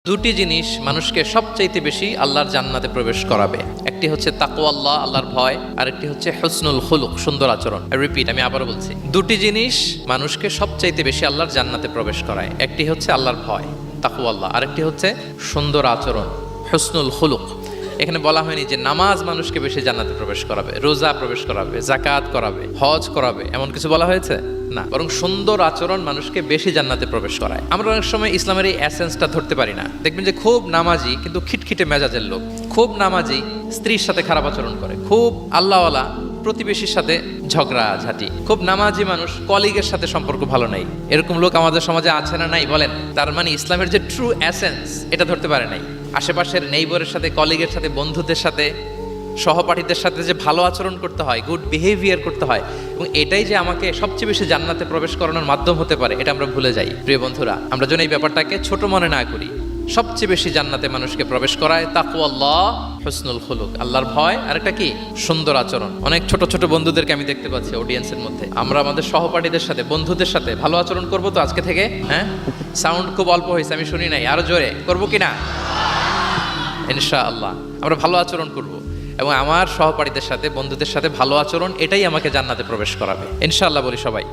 দুটি জিনিস মানুষকে সবচাইতে বেশি আল্লাহর জান্নাতে প্রবেশ করাবে। একটি হচ্ছে তাকওয়াল্লাহ, আল্লাহর ভয়, আর একটি হচ্ছে হুসনুল খুলুক, সুন্দর আচরণ। রিপিট, আমি আবারও বলছি, দুটি জিনিস মানুষকে সবচাইতে বেশি আল্লাহর জান্নাতে প্রবেশ করায়। একটি হচ্ছে আল্লাহর ভয়, তাকওয়াল্লাহ, আরেকটি হচ্ছে সুন্দর আচরণ, হুসনুল খুলুক। এখানে বলা হয়নি যে নামাজ মানুষকে বেশি জান্নাতে প্রবেশ করাবে, রোজা প্রবেশ করাবে, যাকাত করাবে, হজ করাবে, এমন কিছু বলা হয়েছে না, বরং সুন্দর আচরণ মানুষকে বেশি জান্নাতে প্রবেশ করায়। আমরা অনেক সময় ইসলামের এই এসেন্সটা ধরতে পারি না। দেখবেন যে খুব নামাজি কিন্তু খিটখিটে মেজাজের লোক, খুব নামাজি স্ত্রীর সাথে খারাপ আচরণ করে, খুব আল্লাহওয়ালা প্রতিবেশীর সাথে ঝগড়া ঝাঁটি, খুব নামাজি মানুষ কলিগের সাথে সম্পর্ক ভালো নাই, এরকম লোক আমাদের সমাজে আছে না নাই বলেন? তার মানে ইসলামের যে ট্রু এসেন্স এটা ধরতে পারে নাই। আশেপাশের নেইবরের সাথে, কলিগের সাথে, বন্ধুদের সাথে, সহপাঠীদের সাথে যে ভালো আচরণ করতে হয়, গুড বিহেভিয়ার করতে হয়, এবং এটাই যে আমাকে সবচেয়ে বেশি জান্নাতে প্রবেশ করানোর মাধ্যম হতে পারে, এটা আমরা ভুলে যাই। প্রিয় বন্ধুরা, আমরা যেন এই ব্যাপারটাকে ছোট মনে না করি। সবচেয়ে বেশি জান্নাতে মানুষকে প্রবেশ করায় তাকওয়াল্লাহ, হুসনুল খুলুক, আল্লাহর ভয়, আর একটা কি সুন্দর আচরণ। অনেক ছোট ছোট বন্ধুদেরকে আমি দেখতে পাচ্ছি অডিয়েন্সের মধ্যে। আমরা আমাদের সহপাঠীদের সাথে, বন্ধুদের সাথে ভালো আচরণ করবো তো আজকে থেকে? হ্যাঁ, সাউন্ড খুব অল্প হয়েছে, আমি শুনি নাই, আরো জোরে করবো কিনা? ইনশাআল্লাহ আমরা ভালো আচরণ করব, এবং আমার সহপাঠীদের সাথে, বন্ধুদের সাথে ভালো আচরণ, এটাই আমাকে জান্নাতে প্রবেশ করাবে ইনশাআল্লাহ। বলি সবাই।